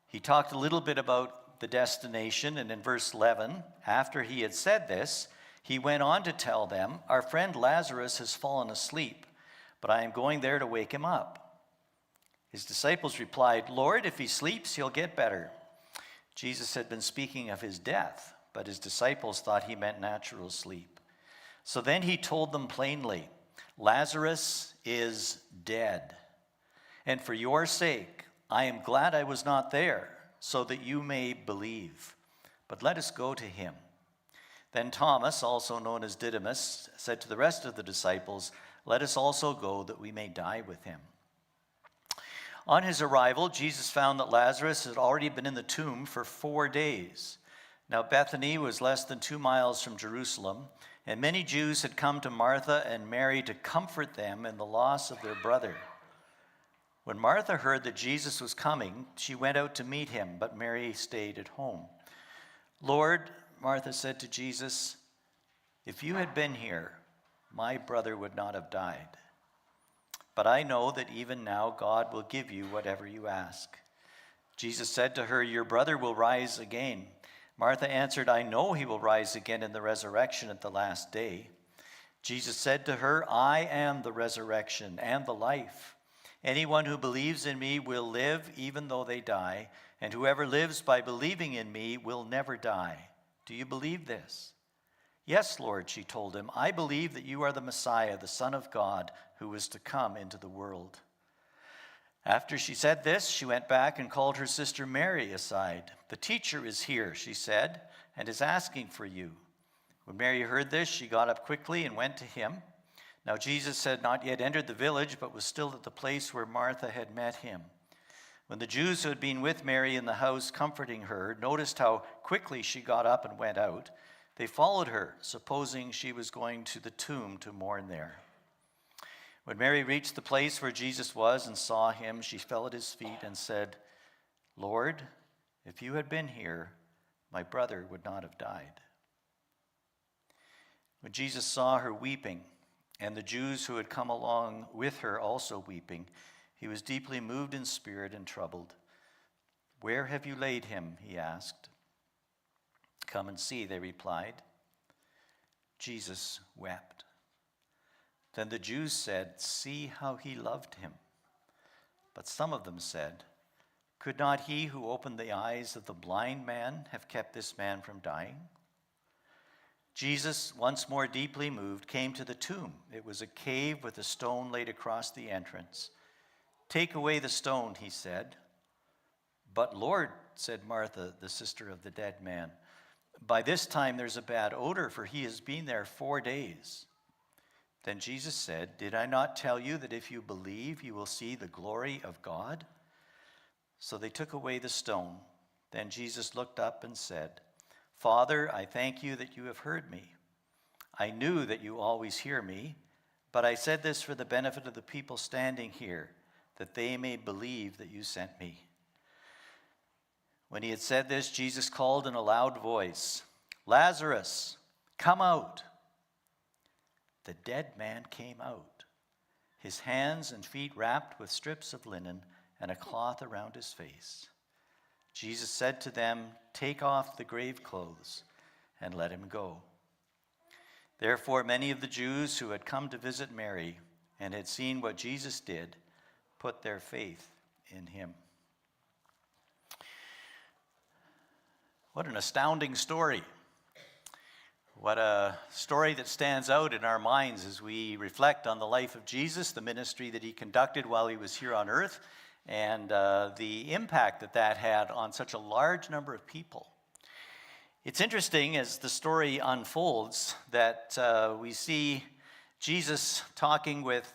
He talked a little bit about the destination, and in verse 11, after he had said this, he went on to tell them, "Our friend Lazarus has fallen asleep, but I am going there to wake him up." His disciples replied, "Lord, if he sleeps, he'll get better." Jesus had been speaking of his death, but his disciples thought he meant natural sleep. So then he told them plainly, "Lazarus is dead. And for your sake, I am glad I was not there, so that you may believe. But let us go to him." Then Thomas, also known as Didymus, said to the rest of the disciples, "Let us also go, that we may die with him." On his arrival, Jesus found that Lazarus had already been in the tomb for 4 days. Now Bethany was less than 2 miles from Jerusalem, and many Jews had come to Martha and Mary to comfort them in the loss of their brother. When Martha heard that Jesus was coming, she went out to meet him, but Mary stayed at home. "Lord," Martha said to Jesus, "if you had been here, my brother would not have died. But I know that even now God will give you whatever you ask." Jesus said to her, "Your brother will rise again." Martha answered, "I know he will rise again in the resurrection at the last day." Jesus said to her, "I am the resurrection and the life. Anyone who believes in me will live even though they die, and whoever lives by believing in me will never die. Do you believe this?" "Yes, Lord," she told him, "I believe that you are the Messiah, the Son of God, who is to come into the world." After she said this, she went back and called her sister Mary aside. "The teacher is here," she said, "and is asking for you." When Mary heard this, she got up quickly and went to him. Now Jesus had not yet entered the village, but was still at the place where Martha had met him. When the Jews who had been with Mary in the house comforting her noticed how quickly she got up and went out, they followed her, supposing she was going to the tomb to mourn there. When Mary reached the place where Jesus was and saw him, she fell at his feet and said, "Lord, if you had been here, my brother would not have died." When Jesus saw her weeping, and the Jews who had come along with her also weeping, he was deeply moved in spirit and troubled. "Where have you laid him?" he asked. "Come and see," they replied. Jesus wept. Then the Jews said, "See how he loved him." But some of them said, "Could not he who opened the eyes of the blind man have kept this man from dying?" Jesus, once more deeply moved, came to the tomb. It was a cave with a stone laid across the entrance. "Take away the stone," he said. "But Lord," said Martha, the sister of the dead man, "by this time there's a bad odor, for he has been there 4 days." Then Jesus said, "Did I not tell you that if you believe, you will see the glory of God?" So they took away the stone. Then Jesus looked up and said, "Father, I thank you that you have heard me. I knew that you always hear me, but I said this for the benefit of the people standing here, that they may believe that you sent me." When he had said this, Jesus called in a loud voice, "Lazarus, come out." The dead man came out, his hands and feet wrapped with strips of linen and a cloth around his face. Jesus said to them, "Take off the grave clothes and let him go." Therefore, many of the Jews who had come to visit Mary and had seen what Jesus did put their faith in him. What an astounding story. What a story that stands out in our minds as we reflect on the life of Jesus, the ministry that he conducted while he was here on earth, and the impact that that had on such a large number of people. It's interesting as the story unfolds that we see Jesus talking with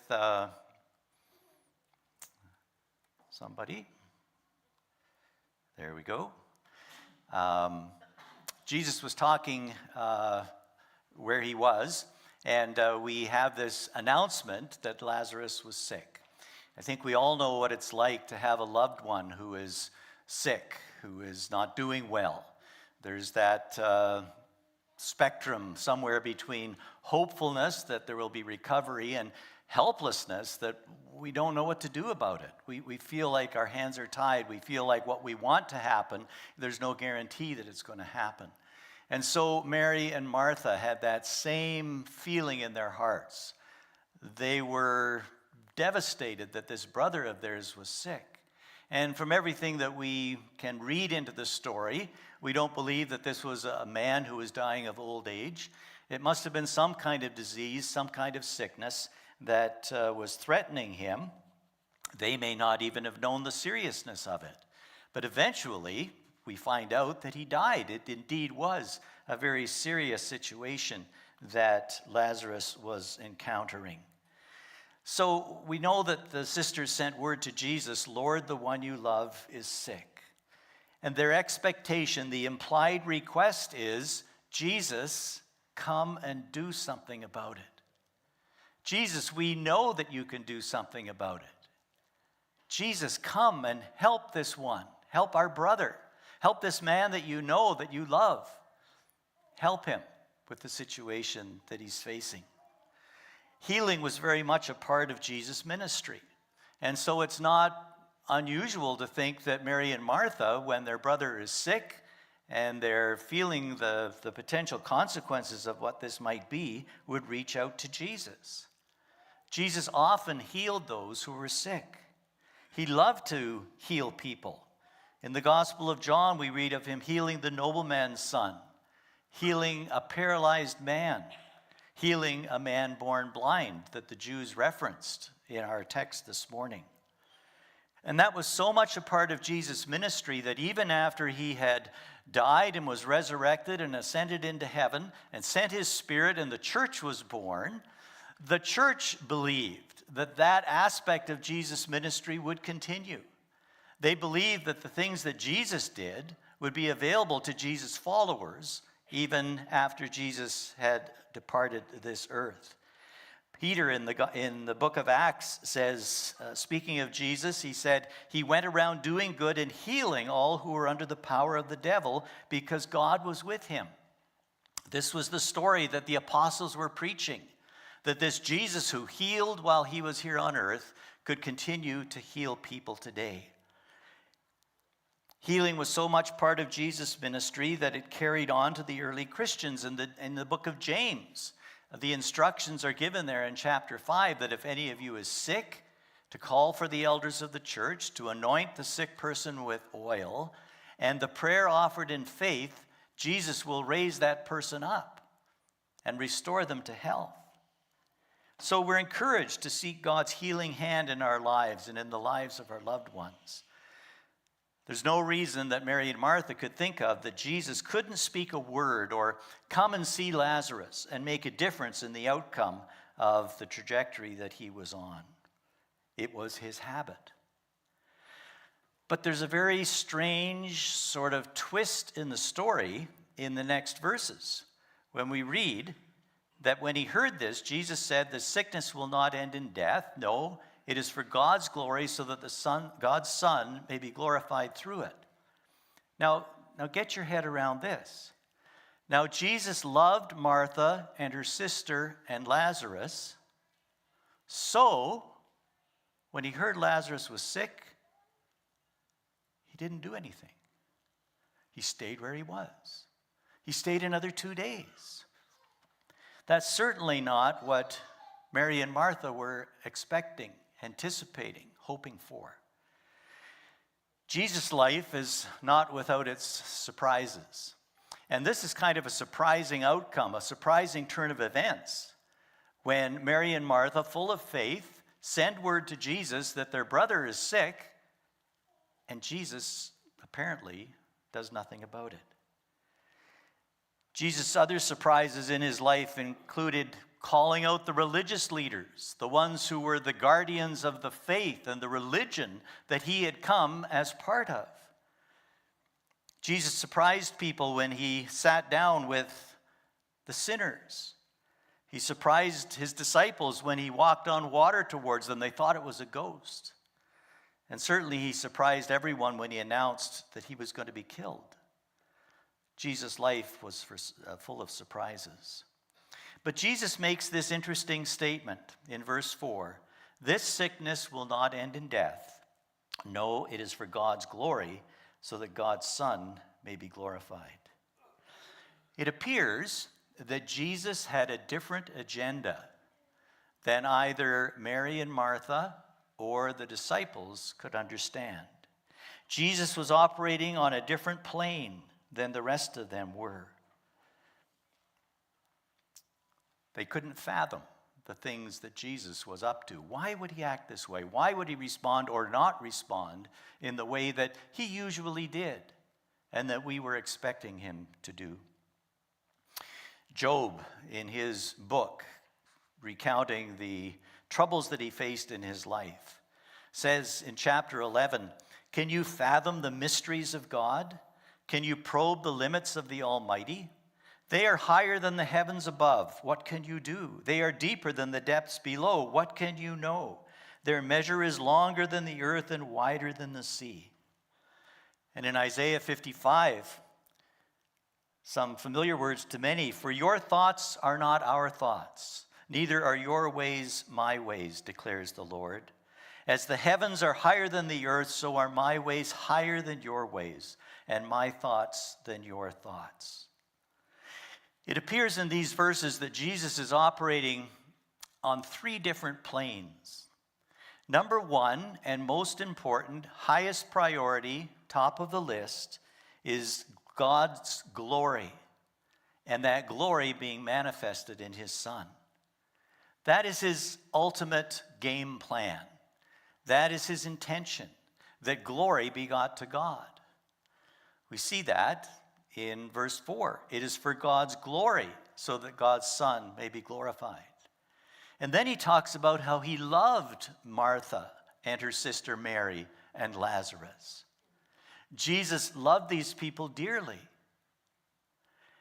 somebody. There we go. Jesus was talking where he was, and we have this announcement that Lazarus was sick. I think we all know what it's like to have a loved one who is sick, who is not doing well. There's that spectrum somewhere between hopefulness that there will be recovery and helplessness that we don't know what to do about it. We feel like our hands are tied. We feel like what we want to happen, there's no guarantee that it's going to happen. And so Mary and Martha had that same feeling in their hearts. They were devastated that this brother of theirs was sick. And from everything that we can read into the story, we don't believe that this was a man who was dying of old age. It must have been some kind of disease, some kind of sickness that was threatening him. They may not even have known the seriousness of it. But eventually, we find out that he died. It indeed was a very serious situation that Lazarus was encountering. So we know that the sisters sent word to Jesus, "Lord, the one you love is sick." And their expectation, the implied request is, Jesus, come and do something about it. Jesus, we know that you can do something about it. Jesus, come and help this one. Help our brother. Help this man that you know, that you love. Help him with the situation that he's facing. Healing was very much a part of Jesus' ministry. And so it's not unusual to think that Mary and Martha, when their brother is sick and they're feeling the potential consequences of what this might be, would reach out to Jesus. Jesus often healed those who were sick. He loved to heal people. In the Gospel of John, we read of him healing the nobleman's son, healing a paralyzed man, healing a man born blind that the Jews referenced in our text this morning. And that was so much a part of Jesus' ministry that even after he had died and was resurrected and ascended into heaven and sent his Spirit and the church was born, the church believed that that aspect of Jesus' ministry would continue. They believed that the things that Jesus did would be available to Jesus' followers even after Jesus had departed this earth. Peter in the book of Acts says, speaking of Jesus, he said, he went around doing good and healing all who were under the power of the devil because God was with him. This was the story that the apostles were preaching, that this Jesus who healed while he was here on earth could continue to heal people today. Healing was so much part of Jesus' ministry that it carried on to the early Christians. In the book of James, the instructions are given there in chapter 5 that if any of you is sick, to call for the elders of the church, to anoint the sick person with oil, and the prayer offered in faith, Jesus will raise that person up and restore them to health. So we're encouraged to seek God's healing hand in our lives and in the lives of our loved ones. There's no reason that Mary and Martha could think of that Jesus couldn't speak a word or come and see Lazarus and make a difference in the outcome of the trajectory that he was on. It was his habit. But there's a very strange sort of twist in the story in the next verses when we read that when he heard this, Jesus said, the sickness will not end in death. No, it is for God's glory so that God's Son may be glorified through it. Now get your head around this. Now Jesus loved Martha and her sister and Lazarus. So when he heard Lazarus was sick, he didn't do anything. He stayed where he was. He stayed another 2 days. That's certainly not what Mary and Martha were expecting, anticipating, hoping for. Jesus' life is not without its surprises. And this is kind of a surprising outcome, a surprising turn of events, when Mary and Martha, full of faith, send word to Jesus that their brother is sick, and Jesus apparently does nothing about it. Jesus' other surprises in his life included calling out the religious leaders, the ones who were the guardians of the faith and the religion that he had come as part of. Jesus surprised people when he sat down with the sinners. He surprised his disciples when he walked on water towards them. They thought it was a ghost. And certainly he surprised everyone when he announced that he was going to be killed. Jesus' life was full of surprises. But Jesus makes this interesting statement in verse 4. This sickness will not end in death. No, it is for God's glory, so that God's Son may be glorified. It appears that Jesus had a different agenda than either Mary and Martha or the disciples could understand. Jesus was operating on a different plane than the rest of them were. They couldn't fathom the things that Jesus was up to. Why would he act this way? Why would he respond or not respond in the way that he usually did and that we were expecting him to do? Job, in his book, recounting the troubles that he faced in his life, says in chapter 11, "Can you fathom the mysteries of God? Can you probe the limits of the Almighty? They are higher than the heavens above. What can you do? They are deeper than the depths below. What can you know? Their measure is longer than the earth and wider than the sea." And in Isaiah 55, some familiar words to many, "For your thoughts are not our thoughts, neither are your ways my ways, declares the Lord. As the heavens are higher than the earth, so are my ways higher than your ways, and my thoughts than your thoughts." It appears in these verses that Jesus is operating on three different planes. Number one, and most important, highest priority, top of the list, is God's glory, and that glory being manifested in his Son. That is his ultimate game plan. That is his intention, that glory be got to God. We see that in verse 4. It is for God's glory, so that God's Son may be glorified. And then he talks about how he loved Martha and her sister Mary and Lazarus. Jesus loved these people dearly.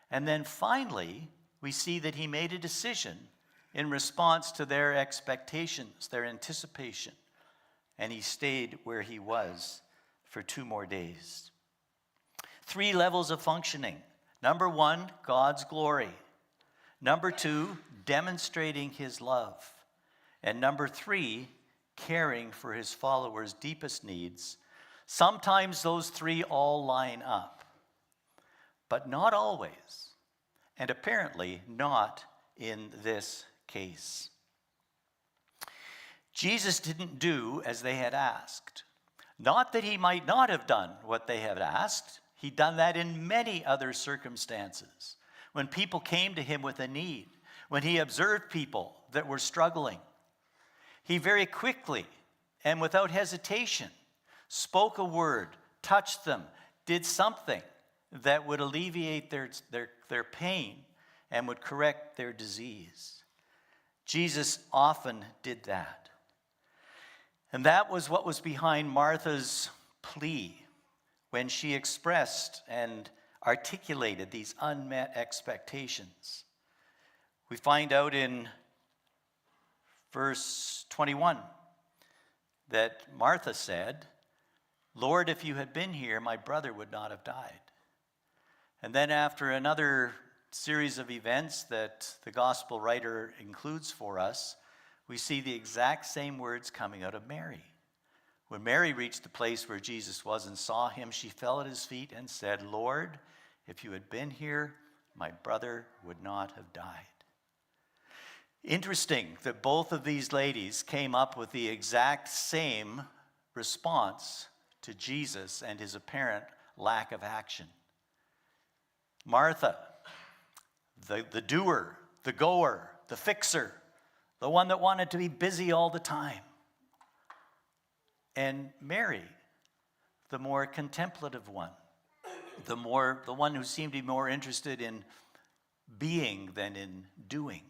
And then finally, we see that he made a decision in response to their expectations, their anticipation, and he stayed where he was for 2 more days. 3 levels of functioning. Number 1, God's glory. Number 2, demonstrating his love. And number 3, caring for his followers' deepest needs. Sometimes those 3 all line up, but not always, and apparently not in this case. Jesus didn't do as they had asked. Not that he might not have done what they had asked. He'd done that in many other circumstances. When people came to him with a need, when he observed people that were struggling, he very quickly and without hesitation spoke a word, touched them, did something that would alleviate their pain and would correct their disease. Jesus often did that. And that was what was behind Martha's plea when she expressed and articulated these unmet expectations. We find out in verse 21 that Martha said, "Lord, if you had been here, my brother would not have died." And then after another series of events that the gospel writer includes for us, we see the exact same words coming out of Mary. When Mary reached the place where Jesus was and saw him, she fell at his feet and said, "Lord, if you had been here, my brother would not have died." Interesting that both of these ladies came up with the exact same response to Jesus and his apparent lack of action. Martha, the doer, the goer, the fixer, the one that wanted to be busy all the time. And Mary, the more contemplative one, the one who seemed to be more interested in being than in doing.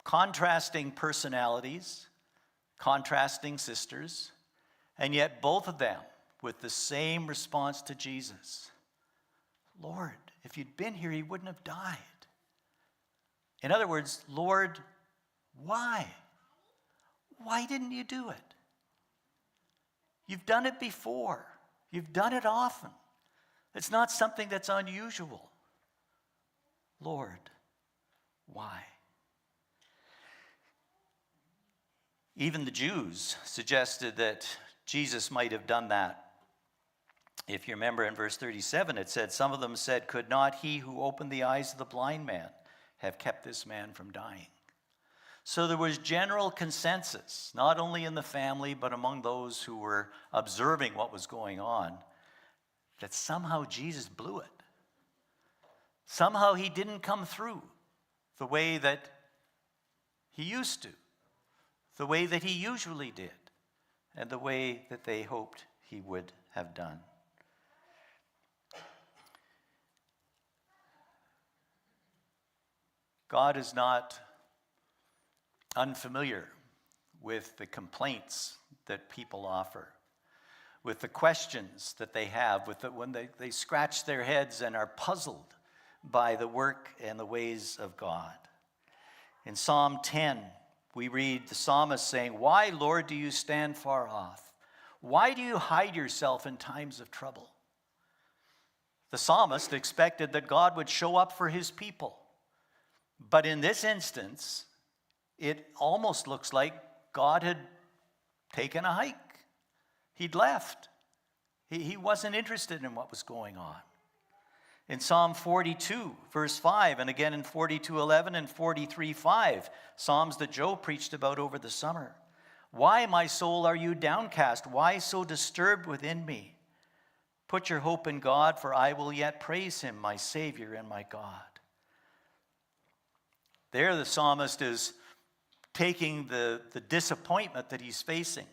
Contrasting personalities, contrasting sisters, and yet both of them with the same response to Jesus. "Lord, if you'd been here, he wouldn't have died." In other words, "Lord, why? Why didn't you do it? You've done it before. You've done it often. It's not something that's unusual. Lord, Why? Even the Jews suggested that Jesus might have done that. If you remember in verse 37, it said, some of them said, could not he who opened the eyes of the blind man have kept this man from dying? So there was general consensus, not only in the family, but among those who were observing what was going on, that somehow Jesus blew it. Somehow he didn't come through the way that he used to, the way that he usually did, and the way that they hoped he would have done. God is not unfamiliar with the complaints that people offer, with the questions that they have, when they scratch their heads and are puzzled by the work and the ways of God. In Psalm 10, we read the psalmist saying, why, Lord, do you stand far off? Why do you hide yourself in times of trouble? The psalmist expected that God would show up for his people. But in this instance, it almost looks like God had taken a hike. He'd left. He wasn't interested in what was going on. In Psalm 42, verse 5, and again in 42:11 and 43:5, Psalms that Joe preached about over the summer. Why, my soul, are you downcast? Why so disturbed within me? Put your hope in God, for I will yet praise him, my Savior and my God. There the psalmist is taking the disappointment that he's facing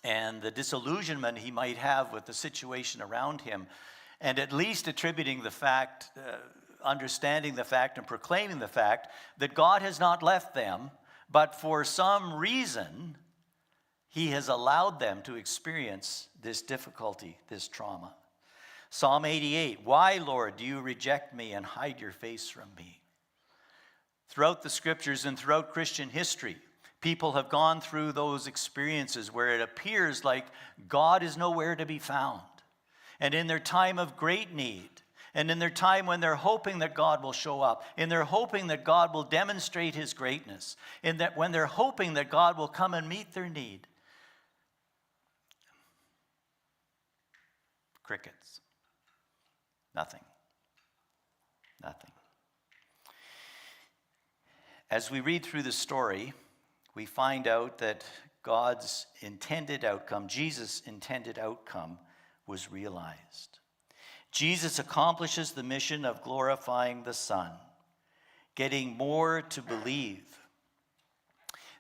and the disillusionment he might have with the situation around him, and at least attributing the fact, understanding the fact and proclaiming the fact that God has not left them, but for some reason he has allowed them to experience this difficulty, this trauma. Psalm 88, why, Lord, do you reject me and hide your face from me? Throughout the scriptures and throughout Christian history, people have gone through those experiences where it appears like God is nowhere to be found. And in their time of great need, and in their time when they're hoping that God will show up, and they're hoping that God will demonstrate his greatness, and that when they're hoping that God will come and meet their need, crickets. Nothing. Nothing. As we read through the story, we find out that God's intended outcome, Jesus' intended outcome, was realized. Jesus accomplishes the mission of glorifying the Son, getting more to believe.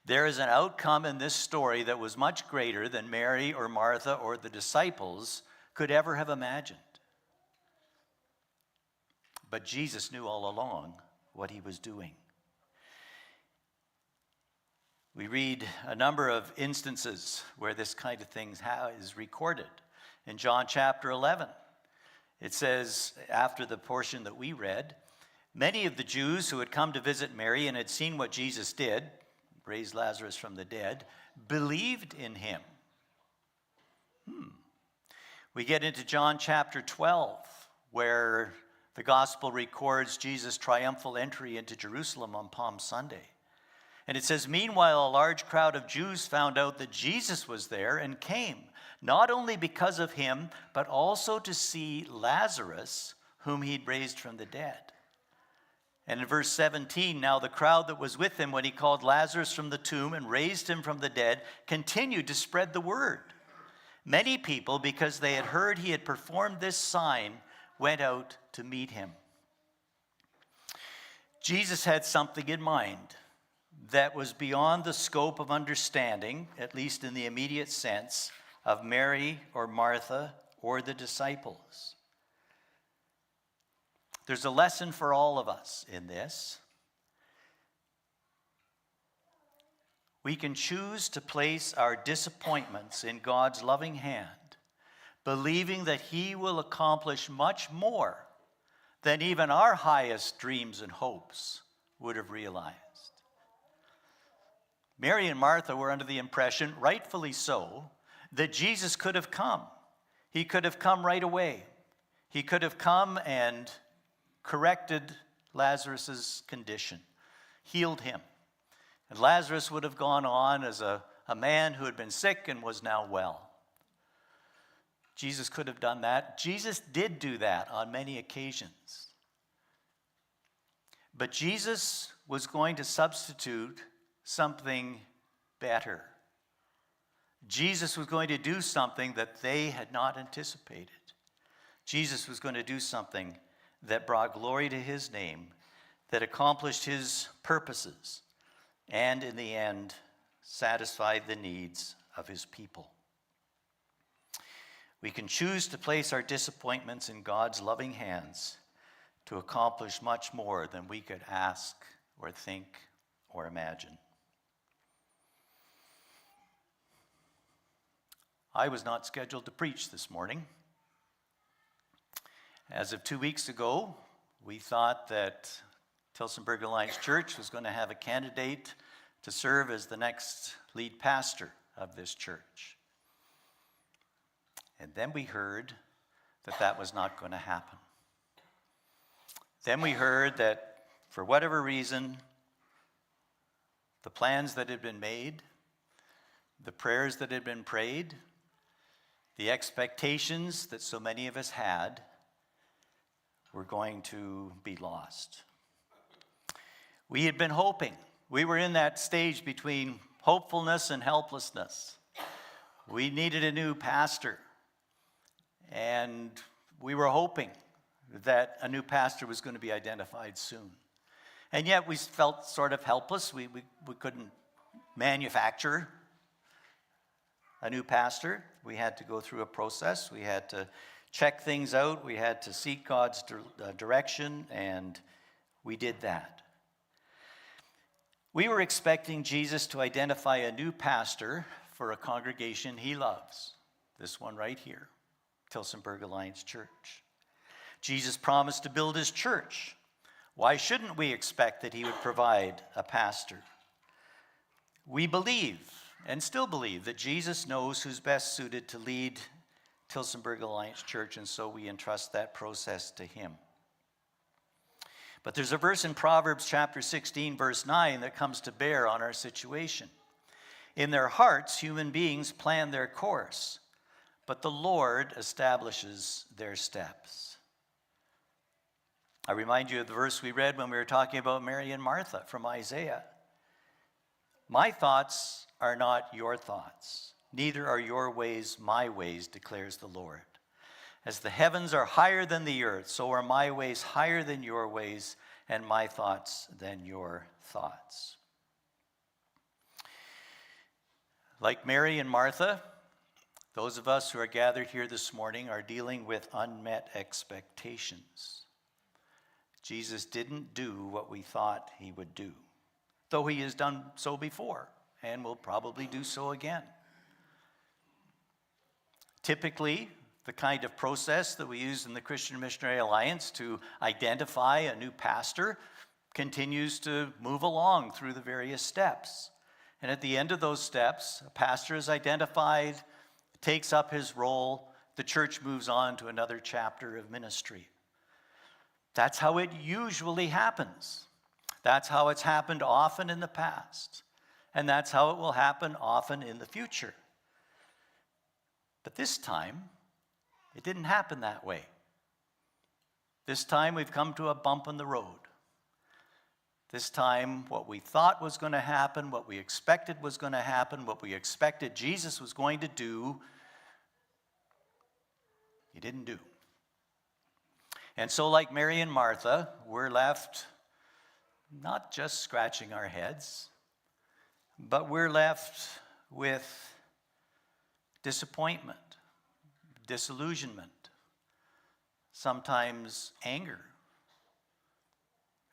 There is an outcome in this story that was much greater than Mary or Martha or the disciples could ever have imagined. But Jesus knew all along what he was doing. We read a number of instances where this kind of thing is recorded. In John chapter 11, it says, after the portion that we read, many of the Jews who had come to visit Mary and had seen what Jesus did, raised Lazarus from the dead, believed in him. We get into John chapter 12, where the gospel records Jesus' triumphal entry into Jerusalem on Palm Sunday. And it says, meanwhile, a large crowd of Jews found out that Jesus was there and came, not only because of him, but also to see Lazarus, whom he'd raised from the dead. And in verse 17, now the crowd that was with him when he called Lazarus from the tomb and raised him from the dead continued to spread the word. Many people, because they had heard he had performed this sign, went out to meet him. Jesus had something in mind that was beyond the scope of understanding, at least in the immediate sense, of Mary or Martha or the disciples. There's a lesson for all of us in this. We can choose to place our disappointments in God's loving hand, believing that he will accomplish much more than even our highest dreams and hopes would have realized. Mary and Martha were under the impression, rightfully so, that Jesus could have come. He could have come right away. He could have come and corrected Lazarus' condition, healed him. And Lazarus would have gone on as a man who had been sick and was now well. Jesus could have done that. Jesus did do that on many occasions. But Jesus was going to substitute something better. Jesus was going to do something that they had not anticipated. Jesus was going to do something that brought glory to his name, that accomplished his purposes, and in the end, satisfied the needs of his people. We can choose to place our disappointments in God's loving hands to accomplish much more than we could ask or think or imagine. I was not scheduled to preach this morning. As of 2 weeks ago, we thought that Tillsonburg Alliance Church was going to have a candidate to serve as the next lead pastor of this church. And then we heard that that was not going to happen. Then we heard that for whatever reason, the plans that had been made, the prayers that had been prayed, the expectations that so many of us had were going to be lost. We had been hoping. We were in that stage between hopefulness and helplessness. We needed a new pastor. And we were hoping that a new pastor was going to be identified soon. And yet we felt sort of helpless. We couldn't manufacture a new pastor. We had to go through a process. We had to check things out. We had to seek God's direction, and we did that. We were expecting Jesus to identify a new pastor for a congregation he loves. This one right here, Tillsonburg Alliance Church. Jesus promised to build his church. Why shouldn't we expect that he would provide a pastor? We believe, and still believe, that Jesus knows who's best suited to lead Tillsonburg Alliance Church, and so we entrust that process to him. But there's a verse in Proverbs chapter 16, verse 9, that comes to bear on our situation. In their hearts, human beings plan their course, but the Lord establishes their steps. I remind you of the verse we read when we were talking about Mary and Martha from Isaiah. My thoughts are not your thoughts, neither are your ways my ways, declares the Lord. As the heavens are higher than the earth, so are my ways higher than your ways, and my thoughts than your thoughts. Like Mary and Martha, those of us who are gathered here this morning are dealing with unmet expectations. Jesus didn't do what we thought he would do, though he has done so before and will probably do so again. Typically, the kind of process that we use in the Christian Missionary Alliance to identify a new pastor continues to move along through the various steps. And at the end of those steps, a pastor is identified, takes up his role, the church moves on to another chapter of ministry. That's how it usually happens. That's how it's happened often in the past. And that's how it will happen often in the future. But this time, it didn't happen that way. This time we've come to a bump in the road. This time what we thought was going to happen, what we expected was going to happen, what we expected Jesus was going to do, he didn't do. And so like Mary and Martha, we're left not just scratching our heads, but we're left with disappointment, disillusionment, sometimes anger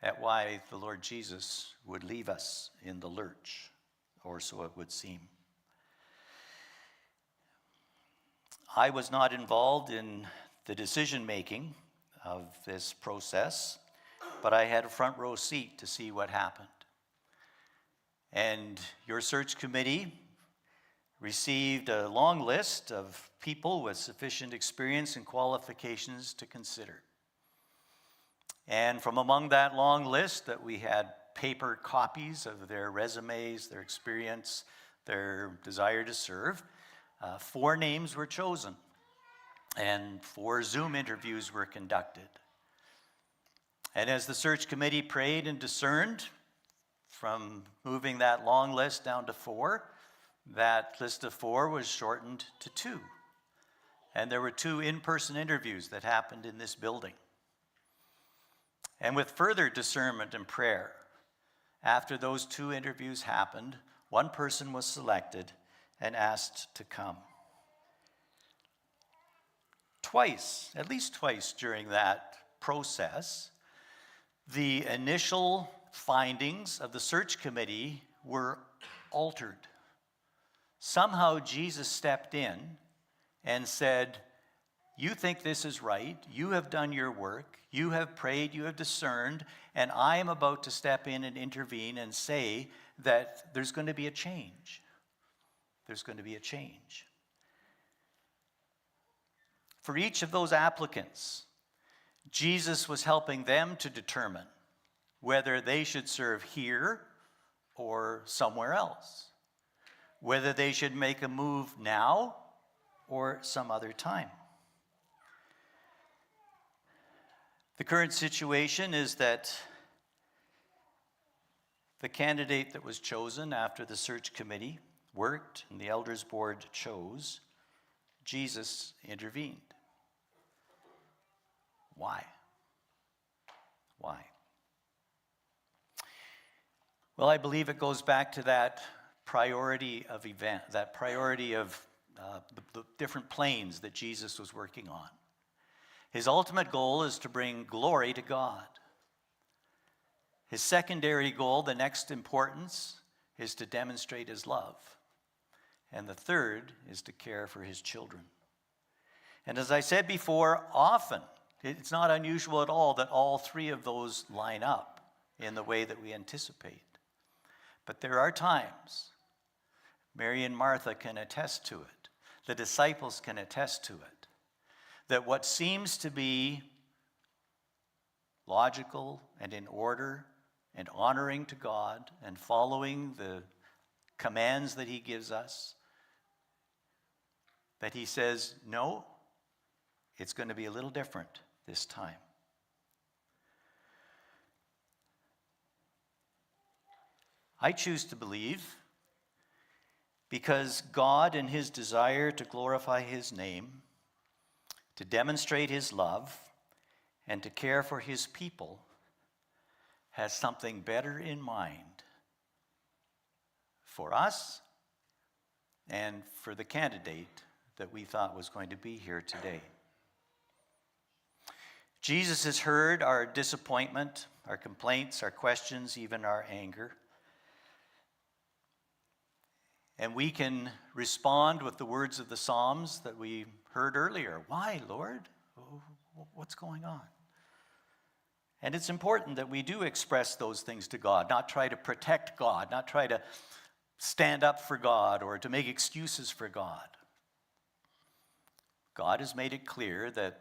at why the Lord Jesus would leave us in the lurch, or so it would seem. I was not involved in the decision-making of this process, but I had a front row seat to see what happened. And your search committee received a long list of people with sufficient experience and qualifications to consider. And from among that long list that we had paper copies of their resumes, their experience, their desire to serve, 4 names were chosen and 4 Zoom interviews were conducted. And as the search committee prayed and discerned, from moving that long list down to 4, that list of 4 was shortened to 2. And there were 2 in-person interviews that happened in this building. And with further discernment and prayer, after those 2 interviews happened, 1 person was selected and asked to come. Twice, at least twice during that process, the initial findings of the search committee were altered. Somehow Jesus stepped in and said, "You think this is right, you have done your work, you have prayed, you have discerned, and I am about to step in and intervene and say that there's going to be a change. There's going to be a change." For each of those applicants, Jesus was helping them to determine whether they should serve here or somewhere else, whether they should make a move now or some other time. The current situation is that the candidate that was chosen after the search committee worked and the elders board chose, Jesus intervened. Why? Why? Well, I believe it goes back to that priority of event, that priority of the different planes that Jesus was working on. His ultimate goal is to bring glory to God. His secondary goal, the next importance, is to demonstrate his love. And the third is to care for his children. And as I said before, often, it's not unusual at all that all 3 of those line up in the way that we anticipate. But there are times, Mary and Martha can attest to it, the disciples can attest to it, that what seems to be logical and in order and honoring to God and following the commands that he gives us, that he says, no, it's going to be a little different this time. I choose to believe because God, in his desire to glorify his name, to demonstrate his love, and to care for his people, has something better in mind for us and for the candidate that we thought was going to be here today. Jesus has heard our disappointment, our complaints, our questions, even our anger. And we can respond with the words of the Psalms that we heard earlier. Why, Lord? What's going on? And it's important that we do express those things to God, not try to protect God, not try to stand up for God or to make excuses for God. God has made it clear that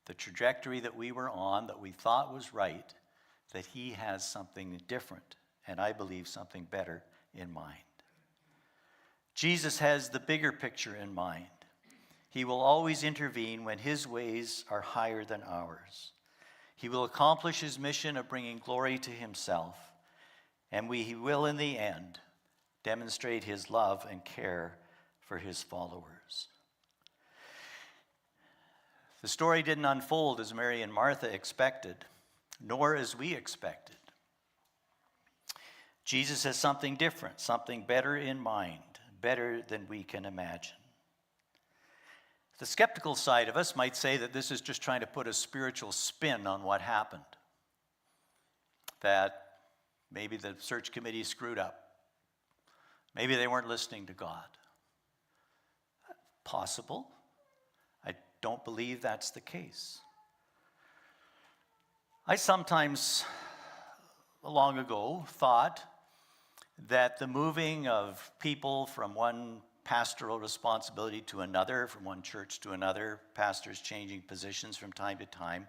the trajectory that we were on, that we thought was right, that he has something different, and I believe something better in mind. Jesus has the bigger picture in mind. He will always intervene when his ways are higher than ours. He will accomplish his mission of bringing glory to himself, and he will, in the end, demonstrate his love and care for his followers. The story didn't unfold as Mary and Martha expected, nor as we expected. Jesus has something different, something better in mind, better than we can imagine. The skeptical side of us might say that this is just trying to put a spiritual spin on what happened. That maybe the search committee screwed up. Maybe they weren't listening to God. Possible. I don't believe that's the case. I sometimes, long ago, thought that the moving of people from one pastoral responsibility to another, from one church to another, pastors changing positions from time to time,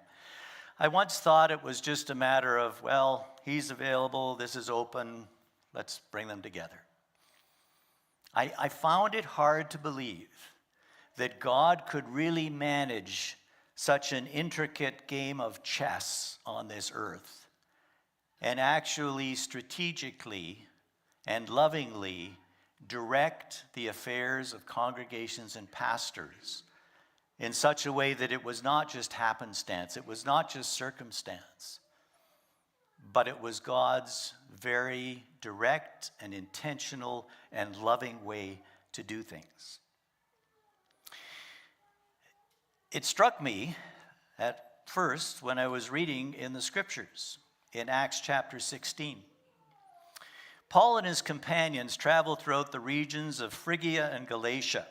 I once thought it was just a matter of, well, he's available, this is open, let's bring them together. I found it hard to believe that God could really manage such an intricate game of chess on this earth and actually strategically and lovingly direct the affairs of congregations and pastors in such a way that it was not just happenstance, it was not just circumstance, but it was God's very direct and intentional and loving way to do things. It struck me at first when I was reading in the scriptures in Acts chapter 16. Paul and his companions traveled throughout the regions of Phrygia and Galatia.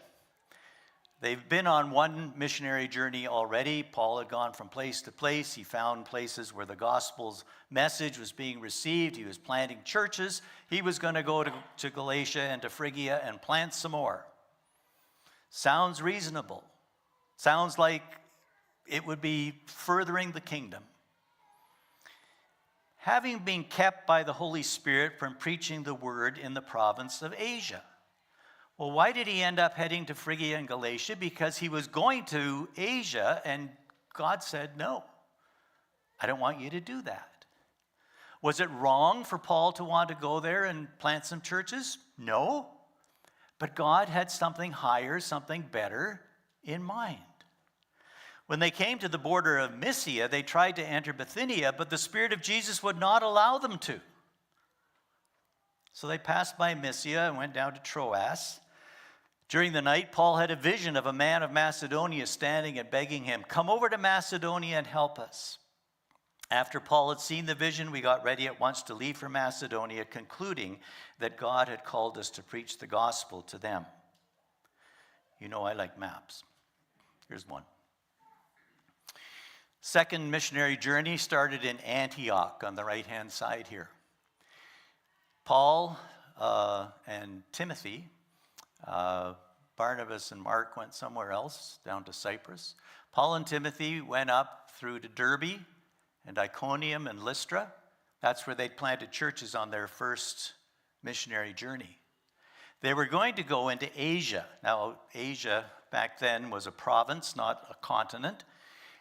They've been on one missionary journey already. Paul had gone from place to place. He found places where the gospel's message was being received. He was planting churches. He was going to go to Galatia and to Phrygia and plant some more. Sounds reasonable. Sounds like it would be furthering the kingdom. Having been kept by the Holy Spirit from preaching the word in the province of Asia. Well, why did he end up heading to Phrygia and Galatia? Because he was going to Asia, and God said, no, I don't want you to do that. Was it wrong for Paul to want to go there and plant some churches? No. But God had something higher, something better in mind. When they came to the border of Mysia, they tried to enter Bithynia, but the Spirit of Jesus would not allow them to. So they passed by Mysia and went down to Troas. During the night, Paul had a vision of a man of Macedonia standing and begging him, come over to Macedonia and help us. After Paul had seen the vision, we got ready at once to leave for Macedonia, concluding that God had called us to preach the gospel to them. You know I like maps. Here's one. Second missionary journey started in Antioch on the right-hand side here. Paul and Timothy, Barnabas and Mark went somewhere else, down to Cyprus. Paul and Timothy went up through to Derbe and Iconium and Lystra. That's where they'd planted churches on their first missionary journey. They were going to go into Asia. Now, Asia back then was a province, not a continent.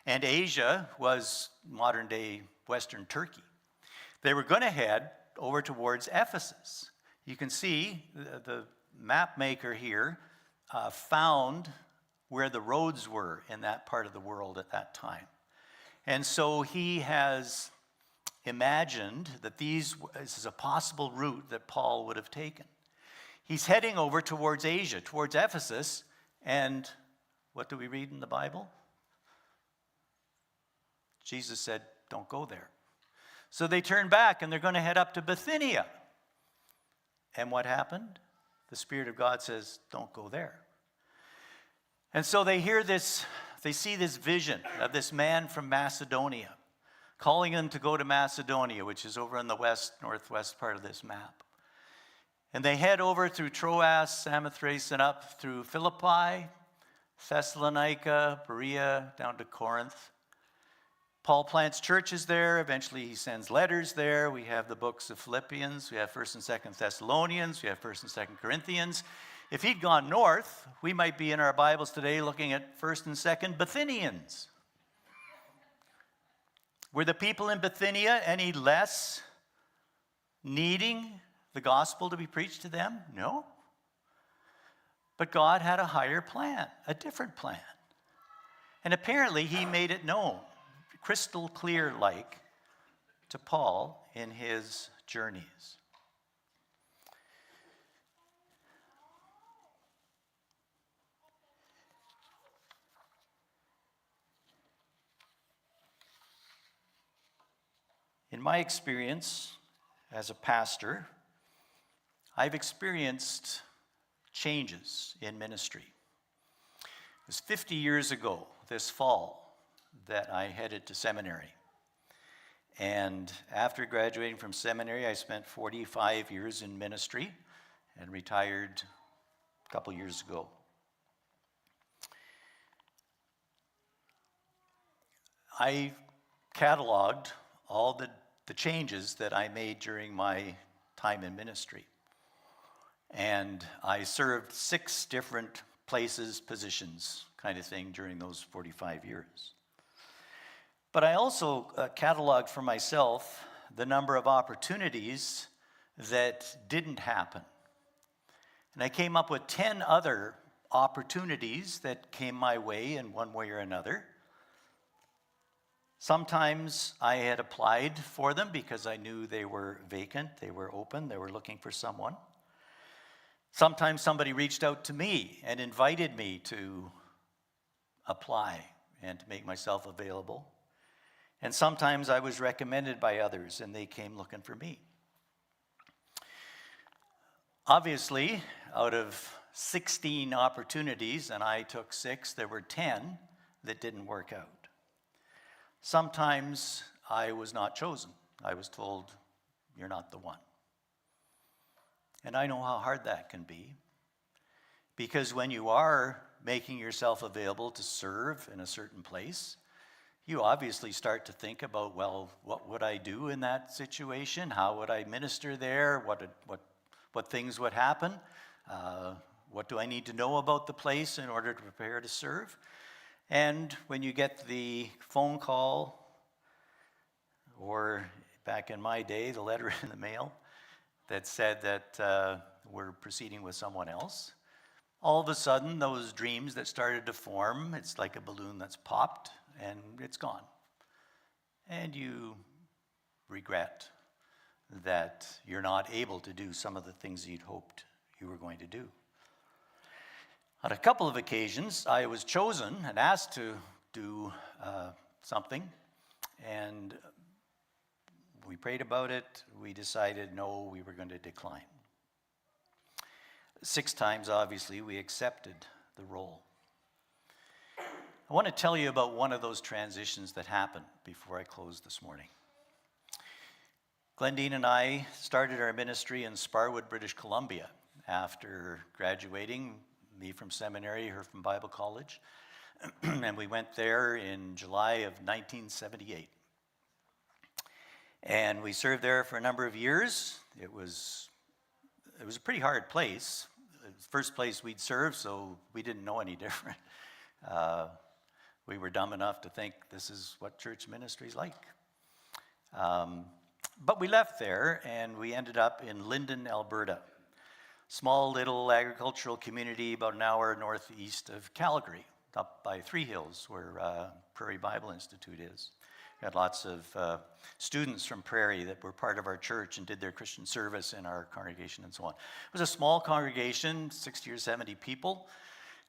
And Asia was modern-day Western Turkey. They were going to head over towards Ephesus. You can see the map maker here found where the roads were in that part of the world at that time. And so he has imagined that this is a possible route that Paul would have taken. He's heading over towards Asia, towards Ephesus, and what do we read in the Bible? Jesus said, don't go there. So they turn back and they're going to head up to Bithynia. And what happened? The Spirit of God says, don't go there. And so they see this vision of this man from Macedonia, calling them to go to Macedonia, which is over in the northwest part of this map. And they head over through Troas, Samothrace, and up through Philippi, Thessalonica, Berea, down to Corinth. Paul plants churches there. Eventually he sends letters there. We have the books of Philippians. We have 1st and 2nd Thessalonians. We have 1st and 2nd Corinthians. If he'd gone north, we might be in our Bibles today looking at 1st and 2nd Bithynians. Were the people in Bithynia any less needing the gospel to be preached to them? No. But God had a higher plan, a different plan. And apparently he made it known, crystal clear like, to Paul in his journeys. In my experience as a pastor, I've experienced changes in ministry. It was 50 years ago this fall that I headed to seminary. And after graduating from seminary, I spent 45 years in ministry and retired a couple years ago. I cataloged all the changes that I made during my time in ministry. And I served 6 different places, positions, kind of thing during those 45 years. But I also cataloged for myself the number of opportunities that didn't happen. And I came up with 10 other opportunities that came my way in one way or another. Sometimes I had applied for them because I knew they were vacant, they were open, they were looking for someone. Sometimes somebody reached out to me and invited me to apply and to make myself available. And sometimes I was recommended by others and they came looking for me. Obviously, out of 16 opportunities, and I took 6, there were 10 that didn't work out. Sometimes I was not chosen. I was told, "You're not the one." And I know how hard that can be, because when you are making yourself available to serve in a certain place, you obviously start to think about, well, what would I do in that situation? How would I minister there? What things would happen? What do I need to know about the place in order to prepare to serve? And when you get the phone call, or back in my day, the letter in the mail that said that we're proceeding with someone else, all of a sudden those dreams that started to form, it's like a balloon that's popped and it's gone. And you regret that you're not able to do some of the things you'd hoped you were going to do. On a couple of occasions, I was chosen and asked to do something, and we prayed about it. We decided no, we were going to decline. 6 times, obviously, we accepted the role. I want to tell you about one of those transitions that happened before I close this morning. Glendine and I started our ministry in Sparwood, British Columbia after graduating, me from seminary, her from Bible college. And we went there in July of 1978. And we served there for a number of years. It was a pretty hard place. It was the first place we'd served, so we didn't know any different. We were dumb enough to think this is what church ministry is like. But we left there and we ended up in Lyndon, Alberta. Small little agricultural community about an hour northeast of Calgary, up by Three Hills, where Prairie Bible Institute is. We had lots of students from Prairie that were part of our church and did their Christian service in our congregation and so on. It was a small congregation, 60 or 70 people.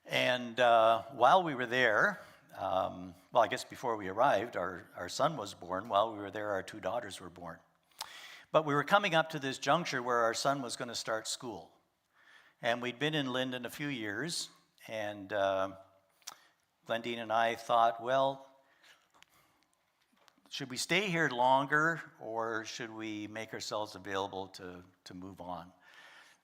And while we were there, well, I guess before we arrived, our son was born. While we were there, our 2 daughters were born. But we were coming up to this juncture where our son was going to start school. And we'd been in Lyndon a few years, and Glendine and I thought, well, should we stay here longer, or should we make ourselves available to move on?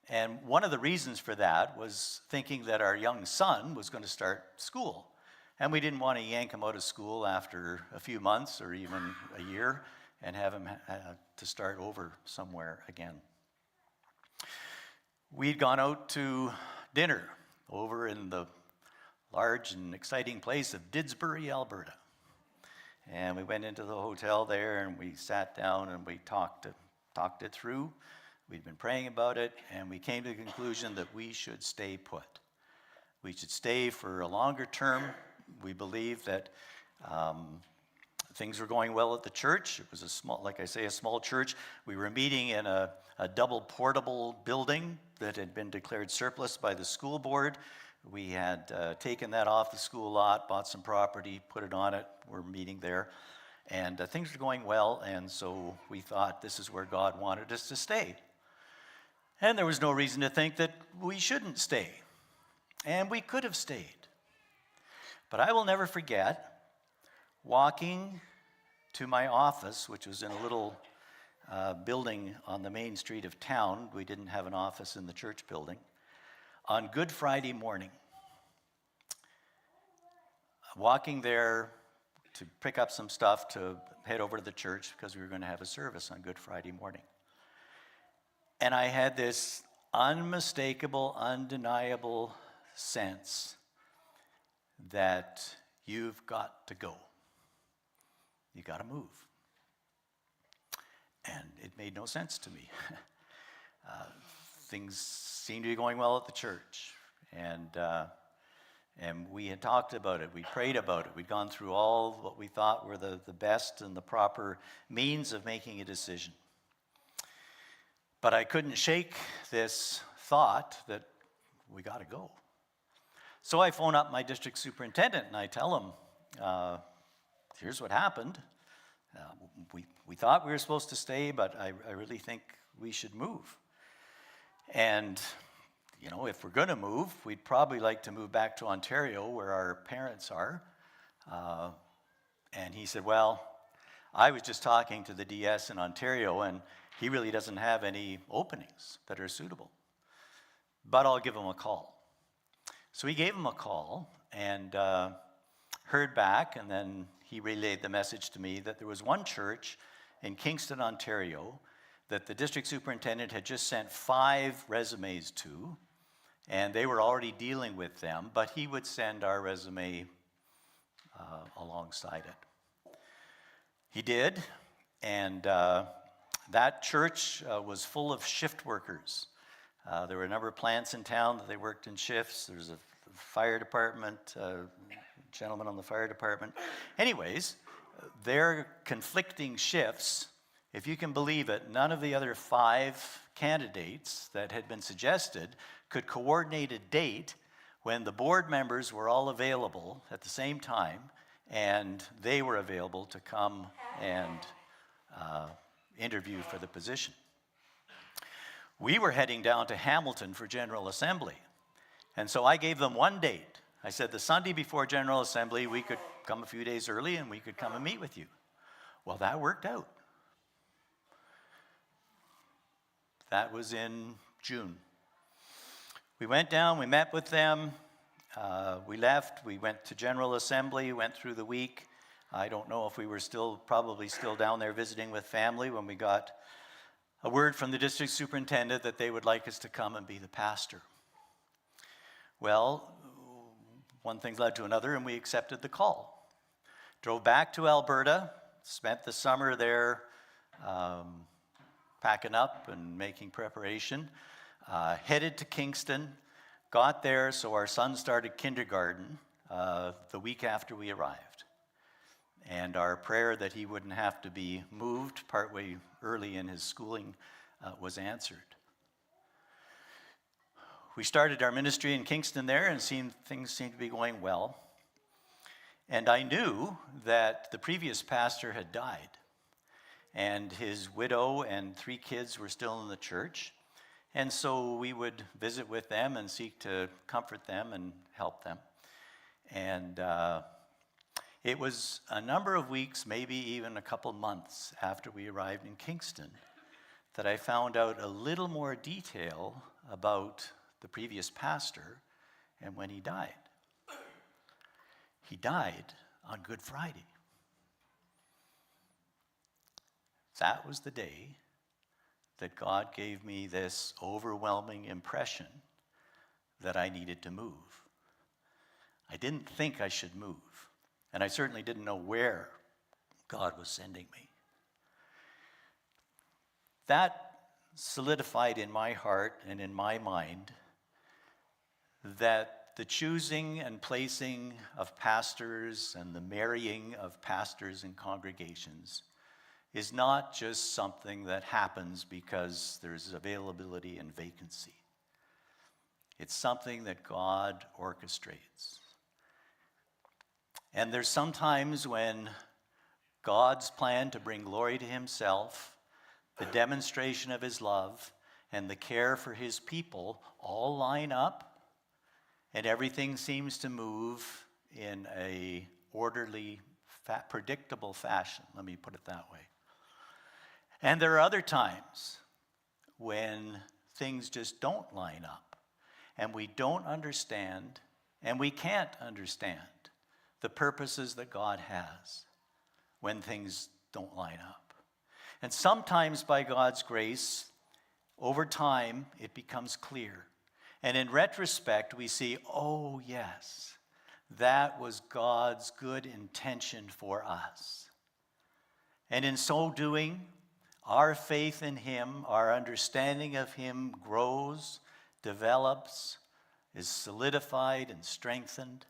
And one of the reasons for that was thinking that our young son was going to start school. And we didn't want to yank him out of school after a few months or even a year and have him to start over somewhere again. We'd gone out to dinner over in the large and exciting place of Didsbury, Alberta. And we went into the hotel there and we sat down and we talked it through. We'd been praying about it, and we came to the conclusion that we should stay put. We should stay for a longer term. We believed that things were going well at the church. It was a small church. We were meeting in a double portable building that had been declared surplus by the school board. We had taken that off the school lot, bought some property, put it on it. We're meeting there. And things were going well, and so we thought this is where God wanted us to stay. And there was no reason to think that we shouldn't stay. And we could have stayed. But I will never forget walking to my office, which was in a little building on the main street of town. We didn't have an office in the church building. On Good Friday morning, walking there to pick up some stuff to head over to the church because we were going to have a service on Good Friday morning. And I had this unmistakable, undeniable sense that you've got to go. You got to move. And it made no sense to me. Things seemed to be going well at the church. And we had talked about it. We prayed about it. We'd gone through all what we thought were the best and the proper means of making a decision. But I couldn't shake this thought that we got to go. So I phone up my district superintendent and I tell him, here's what happened. We thought we were supposed to stay, but I really think we should move. And, you know, if we're going to move, we'd probably like to move back to Ontario where our parents are. And he said, well, I was just talking to the DS in Ontario, and he really doesn't have any openings that are suitable. But I'll give him a call. So he gave him a call and heard back, and then he relayed the message to me that there was one church in Kingston, Ontario, that the district superintendent had just sent 5 resumes to, and they were already dealing with them, but he would send our resume alongside it. He did, and that church was full of shift workers. There were a number of plants in town that they worked in shifts. There's a fire department, gentleman on the fire department. Anyways, their conflicting shifts, if you can believe it, none of the other 5 candidates that had been suggested could coordinate a date when the board members were all available at the same time and they were available to come and interview for the position. We were heading down to Hamilton for General Assembly, and so I gave them one date. I said the Sunday before General Assembly, we could come a few days early and we could come and meet with you. Well, that worked out. That was in June. We went down, we met with them, we left, we went to General Assembly, went through the week. I don't know if we were probably still down there visiting with family when we got a word from the district superintendent that they would like us to come and be the pastor. Well, one thing led to another, and we accepted the call. Drove back to Alberta, spent the summer there packing up and making preparation, headed to Kingston, got there, so our son started kindergarten the week after we arrived. And our prayer that he wouldn't have to be moved partway early in his schooling was answered. We started our ministry in Kingston there, and things seemed to be going well. And I knew that the previous pastor had died, and his widow and 3 kids were still in the church. And so we would visit with them and seek to comfort them and help them. And it was a number of weeks, maybe even a couple months after we arrived in Kingston, that I found out a little more detail about the previous pastor and when he died. He died on Good Friday. That was the day that God gave me this overwhelming impression that I needed to move. I didn't think I should move, and I certainly didn't know where God was sending me. That solidified in my heart and in my mind that the choosing and placing of pastors and the marrying of pastors and congregations is not just something that happens because there's availability and vacancy. It's something that God orchestrates. And there's sometimes when God's plan to bring glory to himself, the demonstration of his love, and the care for his people all line up, and everything seems to move in a orderly, predictable fashion. Let me put it that way. And there are other times when things just don't line up, and we don't understand, and we can't understand the purposes that God has when things don't line up. And sometimes by God's grace, over time, it becomes clear. And in retrospect, we see, oh yes, that was God's good intention for us. And in so doing, our faith in him, our understanding of him grows, develops, is solidified and strengthened.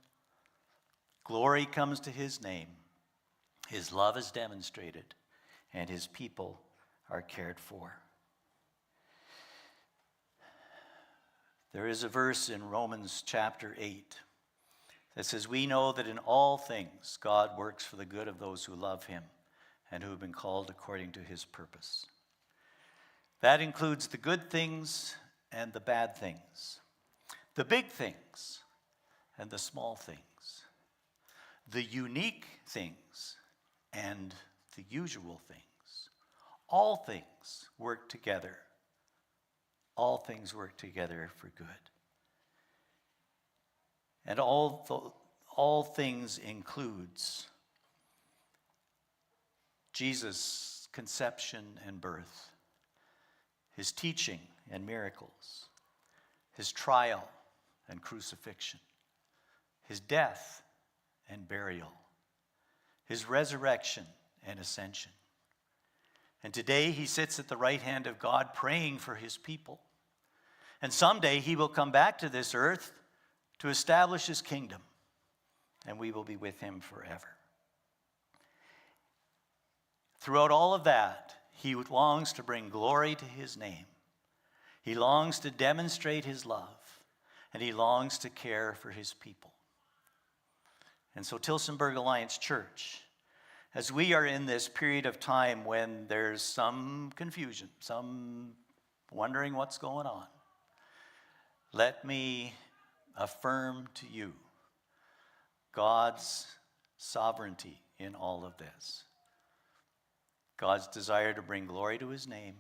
Glory comes to his name. His love is demonstrated, and his people are cared for. There is a verse in Romans chapter 8 that says, we know that in all things God works for the good of those who love him and who have been called according to his purpose. That includes the good things and the bad things, the big things and the small things, the unique things and the usual things. All things work together. All things work together for good. And all things includes Jesus' conception and birth, his teaching and miracles, his trial and crucifixion, his death and burial, his resurrection and ascension. And today he sits at the right hand of God praying for his people. And someday he will come back to this earth to establish his kingdom, and we will be with him forever. Throughout all of that, he longs to bring glory to his name. He longs to demonstrate his love, and he longs to care for his people. And so Tillsonburg Alliance Church, as we are in this period of time when there's some confusion, some wondering what's going on, let me affirm to you God's sovereignty in all of this. God's desire to bring glory to his name,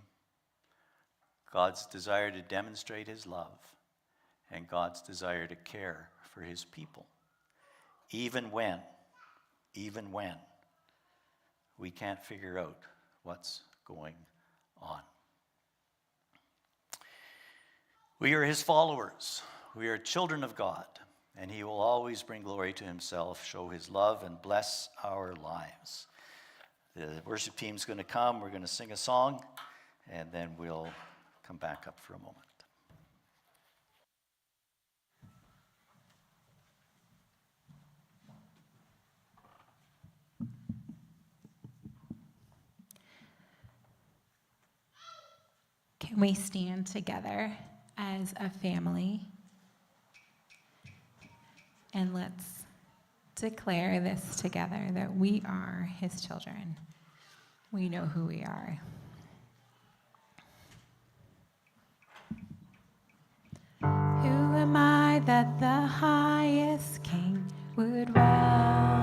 God's desire to demonstrate his love, and God's desire to care for his people, even when we can't figure out what's going on. We are his followers. We are children of God, and he will always bring glory to himself, show his love, and bless our lives. The worship team's going to come. We're going to sing a song, and then we'll come back up for a moment. Can we stand together as a family? And let's declare this together, that we are his children. We know who we are. Who am I that the highest king would welcome?